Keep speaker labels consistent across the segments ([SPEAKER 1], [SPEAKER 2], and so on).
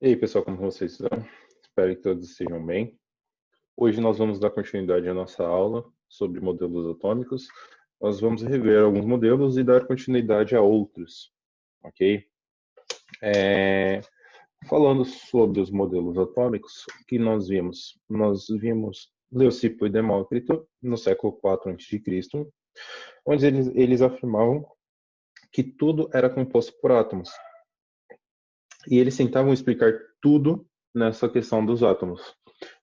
[SPEAKER 1] E aí, pessoal, como vocês estão? Espero que todos estejam bem. Hoje nós vamos dar continuidade à nossa aula sobre modelos atômicos. Nós vamos rever alguns modelos e dar continuidade a outros, ok? É, Falando sobre os modelos atômicos, o que nós vimos? Nós vimos Leucipo e Demócrito no século IV a.C., onde eles afirmavam que tudo era composto por átomos. E eles tentavam explicar tudo nessa questão dos átomos.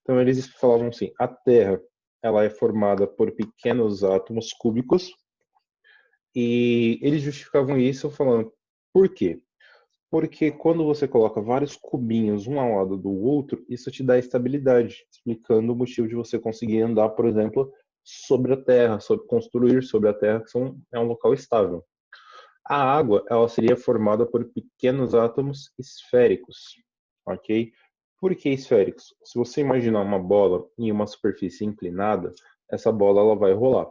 [SPEAKER 1] Então eles falavam assim: a Terra ela é formada por pequenos átomos cúbicos e eles justificavam isso falando por quê? Porque quando você coloca vários cubinhos um ao lado do outro, isso te dá estabilidade, explicando o motivo de você conseguir andar, por exemplo, sobre a Terra, sobre construir sobre a Terra, que é um local estável. A água, ela seria formada por pequenos átomos esféricos, ok? Por que esféricos? Se você imaginar uma bola em uma superfície inclinada, essa bola ela vai rolar.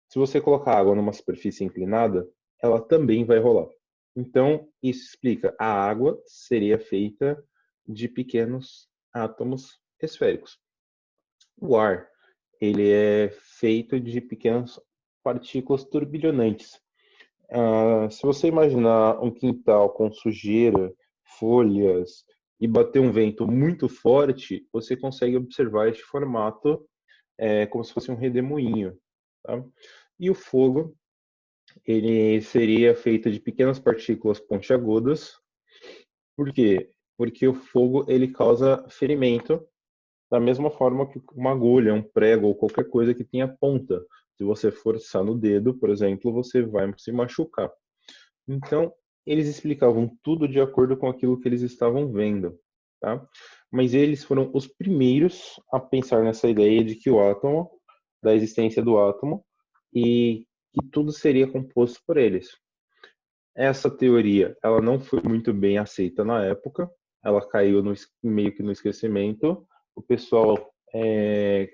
[SPEAKER 1] Se você colocar água numa superfície inclinada, ela também vai rolar. Então, isso explica, a água seria feita de pequenos átomos esféricos. O ar, ele é feito de pequenas partículas turbilhonantes. Se você imaginar um quintal com sujeira, folhas e bater um vento muito forte, você consegue observar este formato como se fosse um redemoinho. Tá? E o fogo, ele seria feito de pequenas partículas pontiagudas. Por quê? Porque o fogo ele causa ferimento da mesma forma que uma agulha, um prego ou qualquer coisa que tenha ponta. Se você forçar no dedo, por exemplo, você vai se machucar. Então, eles explicavam tudo de acordo com aquilo que eles estavam vendo, tá? Mas eles foram os primeiros a pensar nessa ideia de que o átomo, da existência do átomo, e que tudo seria composto por eles. Essa teoria, ela não foi muito bem aceita na época, ela caiu meio que no esquecimento. O pessoal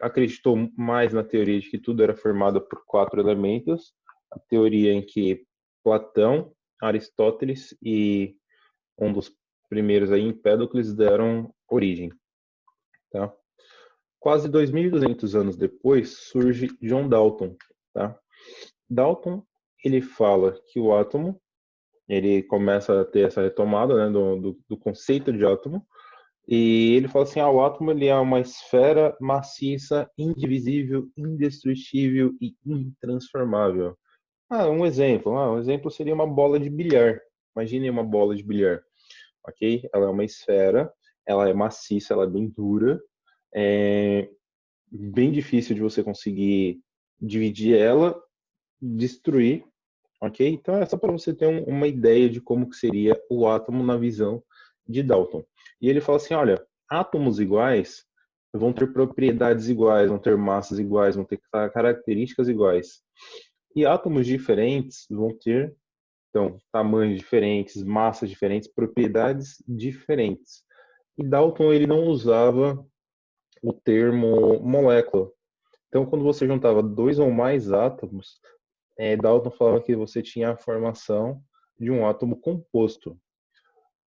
[SPEAKER 1] acreditou mais na teoria de que tudo era formado por quatro elementos, a teoria em que Platão, Aristóteles e um dos primeiros aí, Empédocles, deram origem. Tá? Quase 2.200 anos depois surge John Dalton. Tá? Dalton ele fala que o átomo ele começa a ter essa retomada, né, do conceito de átomo, e ele fala assim, o átomo ele é uma esfera maciça, indivisível, indestrutível e intransformável. Um exemplo seria uma bola de bilhar. Imagine uma bola de bilhar, ok? Ela é uma esfera, ela é maciça, ela é bem dura, é bem difícil de você conseguir dividir ela, destruir, ok? Então é só para você ter uma ideia de como que seria o átomo na visão de Dalton. E ele fala assim, olha, átomos iguais vão ter propriedades iguais, vão ter massas iguais, vão ter características iguais. E átomos diferentes vão ter, então, tamanhos diferentes, massas diferentes, propriedades diferentes. E Dalton ele não usava o termo molécula. Então, quando você juntava dois ou mais átomos, Dalton falava que você tinha a formação de um átomo composto.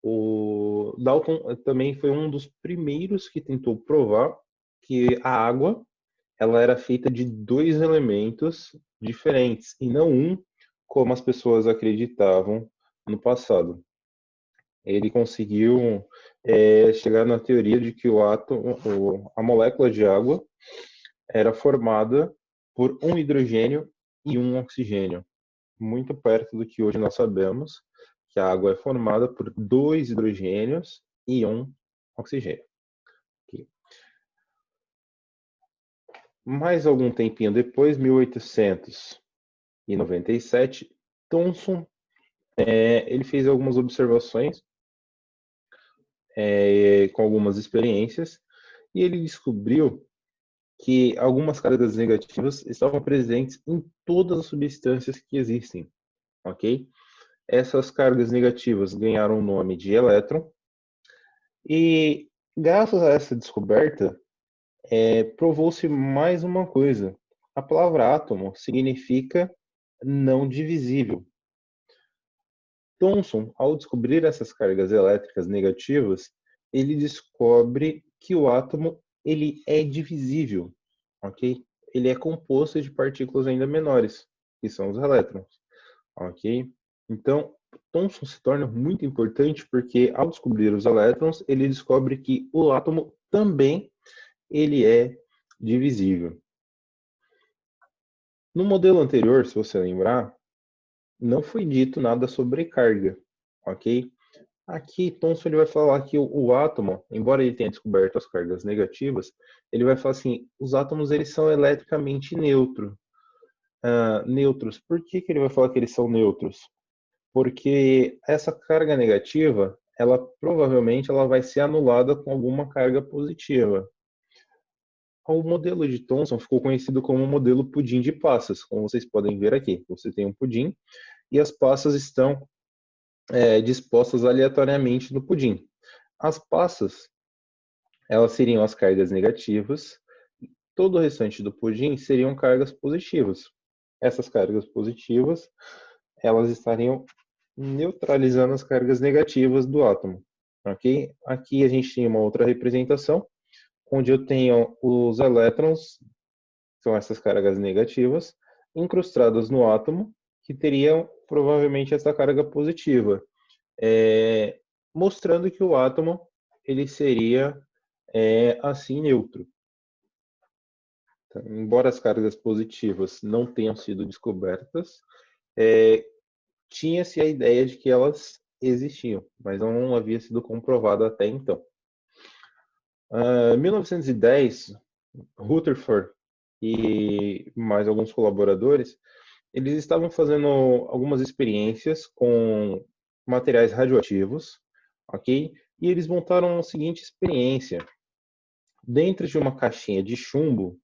[SPEAKER 1] O Dalton também foi um dos primeiros que tentou provar que a água ela era feita de dois elementos diferentes e não um, como as pessoas acreditavam no passado. Ele conseguiu chegar na teoria de que o átomo, a molécula de água era formada por um hidrogênio e um oxigênio, muito perto do que hoje nós sabemos, que a água é formada por dois hidrogênios e um oxigênio. Aqui. Mais algum tempinho depois, 1897, Thomson ele fez algumas observações com algumas experiências e ele descobriu que algumas cargas negativas estavam presentes em todas as substâncias que existem, ok? Essas cargas negativas ganharam o nome de elétron e graças a essa descoberta provou-se mais uma coisa. A palavra átomo significa não divisível. Thomson, ao descobrir essas cargas elétricas negativas, ele descobre que o átomo ele é divisível, ok? Ele é composto de partículas ainda menores, que são os elétrons, ok? Então, Thomson se torna muito importante porque, ao descobrir os elétrons, ele descobre que o átomo também ele é divisível. No modelo anterior, se você lembrar, não foi dito nada sobre carga, ok? Aqui, Thomson ele vai falar que o átomo, embora ele tenha descoberto as cargas negativas, ele vai falar assim, os átomos eles são eletricamente neutros. Por que que ele vai falar que eles são neutros? Porque essa carga negativa, ela provavelmente ela vai ser anulada com alguma carga positiva. O modelo de Thomson ficou conhecido como o modelo pudim de passas, como vocês podem ver aqui. Você tem um pudim e as passas estão dispostas aleatoriamente no pudim. As passas, elas seriam as cargas negativas, todo o restante do pudim seriam cargas positivas. Essas cargas positivas, elas estariam neutralizando as cargas negativas do átomo, ok? Aqui a gente tem uma outra representação, onde eu tenho os elétrons, são essas cargas negativas, incrustadas no átomo, que teriam provavelmente essa carga positiva, mostrando que o átomo ele seria assim neutro. Então, embora as cargas positivas não tenham sido descobertas, tinha-se a ideia de que elas existiam, mas não havia sido comprovado até então. Em 1910, Rutherford e mais alguns colaboradores, eles estavam fazendo algumas experiências com materiais radioativos, ok? E eles montaram a seguinte experiência. Dentro de uma caixinha de chumbo,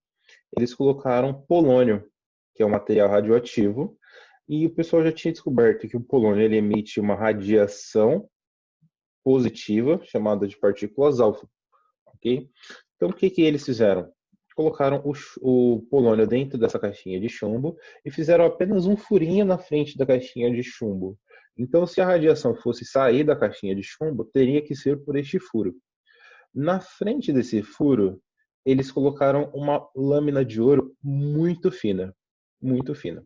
[SPEAKER 1] eles colocaram polônio, que é um material radioativo, e o pessoal já tinha descoberto que o polônio ele emite uma radiação positiva, chamada de partículas alfa, ok? Então, o que que eles fizeram? Colocaram o polônio dentro dessa caixinha de chumbo e fizeram apenas um furinho na frente da caixinha de chumbo. Então, se a radiação fosse sair da caixinha de chumbo, teria que ser por este furo. Na frente desse furo, eles colocaram uma lâmina de ouro muito fina, muito fina.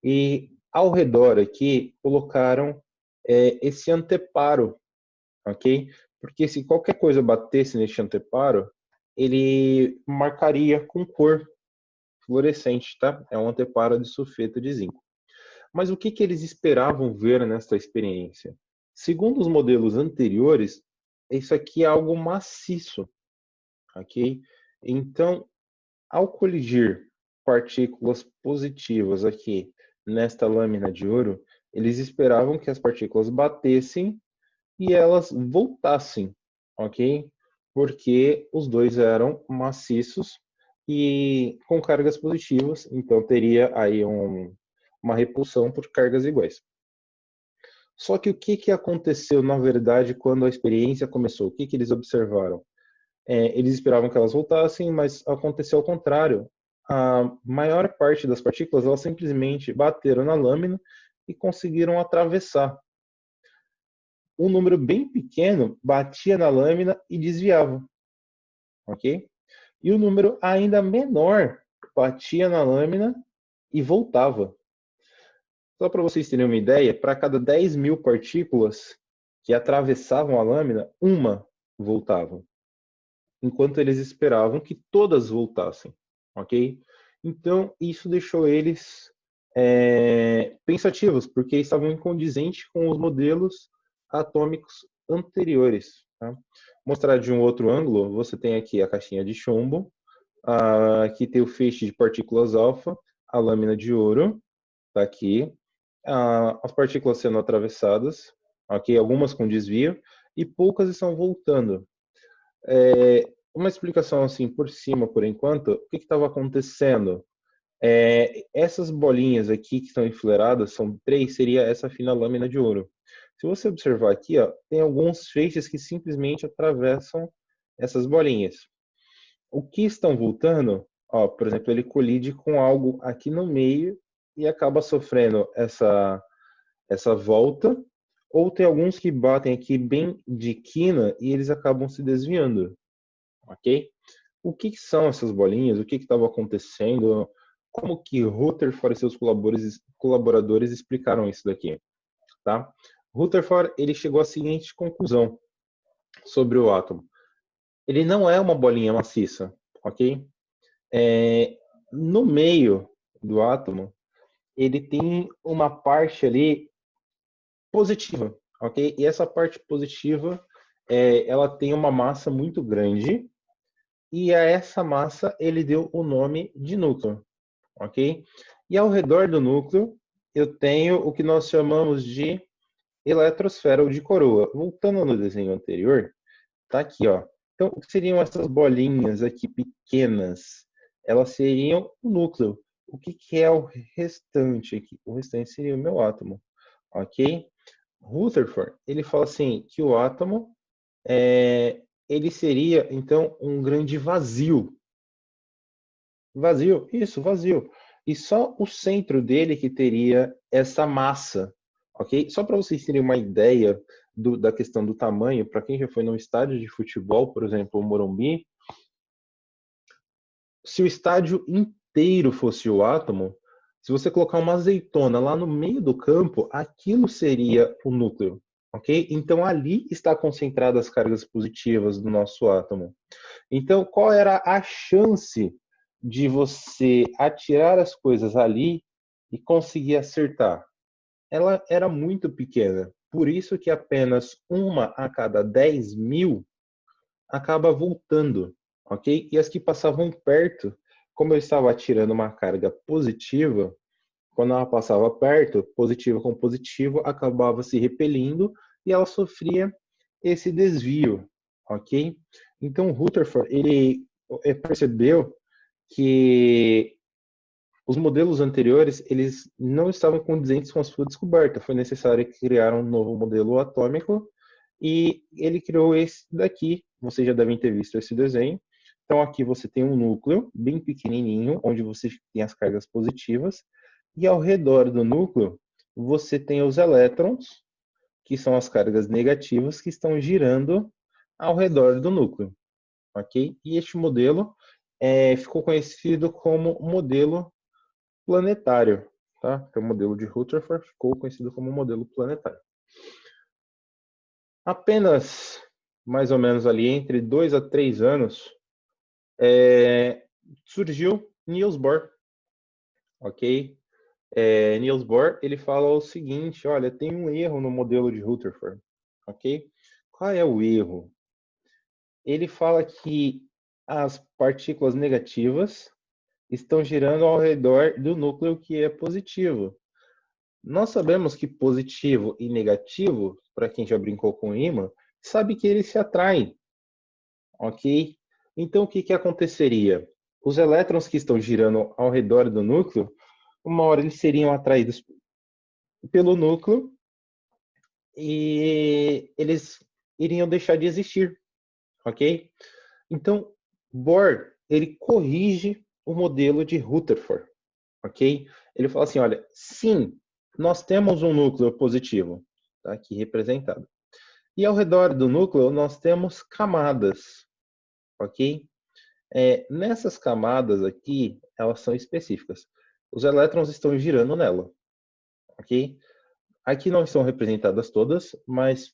[SPEAKER 1] E ao redor aqui colocaram esse anteparo, ok? Porque se qualquer coisa batesse neste anteparo, ele marcaria com cor fluorescente, tá? É um anteparo de sulfeto de zinco. Mas o que que eles esperavam ver nesta experiência? Segundo os modelos anteriores, isso aqui é algo maciço, ok? Então, ao colidir partículas positivas aqui nesta lâmina de ouro, eles esperavam que as partículas batessem e elas voltassem, ok? Porque os dois eram maciços e com cargas positivas, então teria aí uma repulsão por cargas iguais. Só que o que que aconteceu, na verdade, quando a experiência começou? O que que eles observaram? Eles esperavam que elas voltassem, mas aconteceu ao contrário. A maior parte das partículas, elas simplesmente bateram na lâmina e conseguiram atravessar. Um número bem pequeno batia na lâmina e desviava, ok? E o número ainda menor batia na lâmina e voltava. Só para vocês terem uma ideia, para cada 10.000 partículas que atravessavam a lâmina, uma voltava, enquanto eles esperavam que todas voltassem, ok? Então, isso deixou eles pensativos, porque estavam incondizentes com os modelos atômicos anteriores. Tá? Mostrar de um outro ângulo, você tem aqui a caixinha de chumbo, aqui tem o feixe de partículas alfa, a lâmina de ouro, tá aqui, as partículas sendo atravessadas, ok? Algumas com desvio, e poucas estão voltando. Uma explicação assim por cima, por enquanto, o que estava acontecendo? Essas bolinhas aqui que estão enfileiradas, são três, seria essa fina lâmina de ouro. Se você observar aqui, ó, tem alguns feixes que simplesmente atravessam essas bolinhas. O que estão voltando, ó, por exemplo, ele colide com algo aqui no meio e acaba sofrendo essa volta, ou tem alguns que batem aqui bem de quina e eles acabam se desviando, ok? O que são essas bolinhas? O que estava acontecendo? Como que Rutherford e seus colaboradores explicaram isso daqui, tá? Rutherford, ele chegou à seguinte conclusão sobre o átomo. Ele não é uma bolinha maciça, ok? No meio do átomo, ele tem uma parte ali positiva, ok? E essa parte positiva, ela tem uma massa muito grande, e a essa massa ele deu o nome de núcleo, ok? E ao redor do núcleo, eu tenho o que nós chamamos de eletrosfera ou de coroa. Voltando no desenho anterior, tá aqui, ó. Então, o que seriam essas bolinhas aqui pequenas? Elas seriam o núcleo. O que é o restante aqui? O restante seria o meu átomo, ok? Rutherford, ele fala assim que o átomo ele seria então um grande vazio. Vazio, isso, vazio. E só o centro dele que teria essa massa, ok? Só para vocês terem uma ideia da questão do tamanho, para quem já foi num estádio de futebol, por exemplo, o Morumbi, se o estádio inteiro fosse o átomo, se você colocar uma azeitona lá no meio do campo, aquilo seria o núcleo, ok? Então ali está concentradas as cargas positivas do nosso átomo. Então, qual era a chance de você atirar as coisas ali e conseguir acertar? Ela era muito pequena. Por isso que apenas uma a cada 10 mil acaba voltando, ok? E as que passavam perto, como eu estava atirando uma carga positiva, quando ela passava perto, positiva com positivo, acabava se repelindo e ela sofria esse desvio, ok? Então, Rutherford, ele percebeu que os modelos anteriores, eles não estavam condizentes com a sua descoberta. Foi necessário criar um novo modelo atômico e ele criou esse daqui. Vocês já devem ter visto esse desenho. Então, aqui você tem um núcleo bem pequenininho, onde você tem as cargas positivas, e ao redor do núcleo, você tem os elétrons, que são as cargas negativas, que estão girando ao redor do núcleo, ok? E este modelo ficou conhecido como modelo planetário, tá? Então, o modelo de Rutherford ficou conhecido como modelo planetário. Apenas, mais ou menos ali, entre 2 a 3 anos, surgiu Niels Bohr, ok? Niels Bohr, ele fala o seguinte, olha, tem um erro no modelo de Rutherford, ok? Qual é o erro? Ele fala que as partículas negativas estão girando ao redor do núcleo que é positivo. Nós sabemos que positivo e negativo, para quem já brincou com ímã, sabe que eles se atraem, ok? Então, o que aconteceria? Os elétrons que estão girando ao redor do núcleo, uma hora eles seriam atraídos pelo núcleo e eles iriam deixar de existir, ok? Então, Bohr, ele corrige o modelo de Rutherford, ok? Ele fala assim, olha, sim, nós temos um núcleo positivo, tá aqui representado. E ao redor do núcleo nós temos camadas, ok? Nessas camadas aqui, elas são específicas. Os elétrons estão girando nela, ok? Aqui não estão representadas todas, mas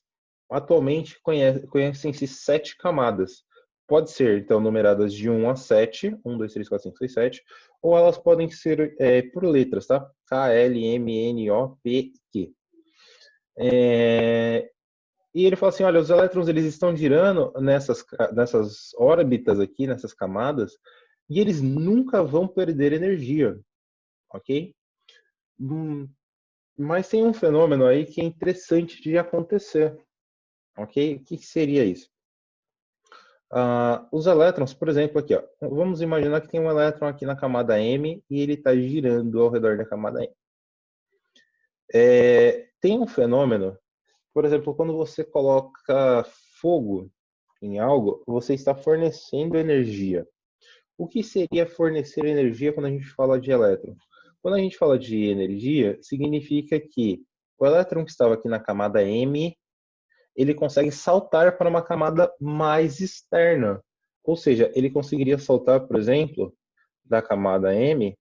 [SPEAKER 1] atualmente conhecem-se 7 camadas. Pode ser, então, numeradas de 1 a 7, 1, 2, 3, 4, 5, 6, 7, ou elas podem ser por letras, tá? K, L, M, N, O, P, Q. E ele fala assim, olha, os elétrons eles estão girando nessas órbitas aqui, nessas camadas, e eles nunca vão perder energia, ok? Mas tem um fenômeno aí que é interessante de acontecer, ok? O que seria isso? Os elétrons, por exemplo, aqui, ó, vamos imaginar que tem um elétron aqui na camada M e ele está girando ao redor da camada M. Tem um fenômeno, por exemplo, quando você coloca fogo em algo, você está fornecendo energia. O que seria fornecer energia quando a gente fala de elétron? Quando a gente fala de energia, significa que O elétron que estava aqui na camada M, ele consegue saltar para uma camada mais externa. Ou seja, ele conseguiria saltar, por exemplo, da camada M,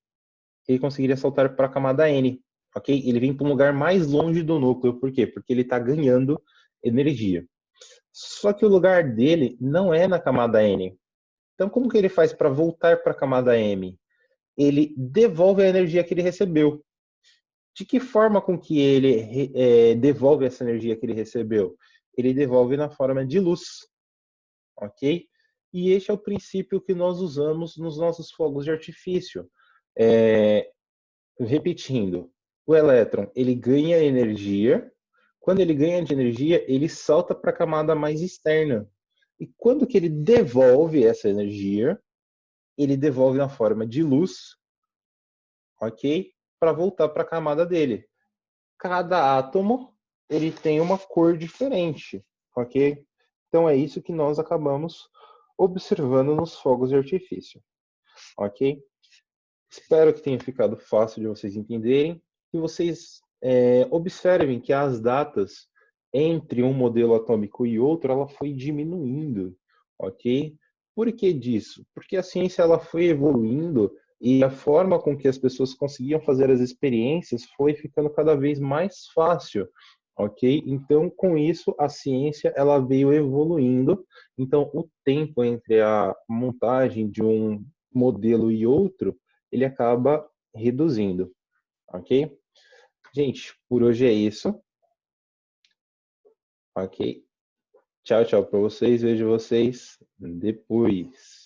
[SPEAKER 1] ele conseguiria saltar para a camada N, ok? Ele vem para um lugar mais longe do núcleo. Por quê? Porque ele está ganhando energia. Só que o lugar dele não é na camada N. Então, como que ele faz para voltar para a camada M? Ele devolve a energia que ele recebeu. De que forma com que ele devolve essa energia que ele recebeu? Ele devolve na forma de luz, ok? E este é o princípio que nós usamos nos nossos fogos de artifício. Repetindo, o elétron ele ganha energia. Quando ele ganha de energia, ele salta para a camada mais externa. E quando que ele devolve essa energia, ele devolve na forma de luz, ok? Para voltar para a camada dele. Cada átomo ele tem uma cor diferente, ok? Então é isso que nós acabamos observando nos fogos de artifício, ok? Espero que tenha ficado fácil de vocês entenderem e vocês observem que as datas entre um modelo atômico e outro ela foi diminuindo, ok? Por que disso? Porque a ciência ela foi evoluindo e a forma com que as pessoas conseguiam fazer as experiências foi ficando cada vez mais fácil, ok? Então, com isso, a ciência ela veio evoluindo. Então, o tempo entre a montagem de um modelo e outro ele acaba reduzindo, ok? Gente, por hoje é isso, ok? Tchau, tchau para vocês, vejo vocês depois.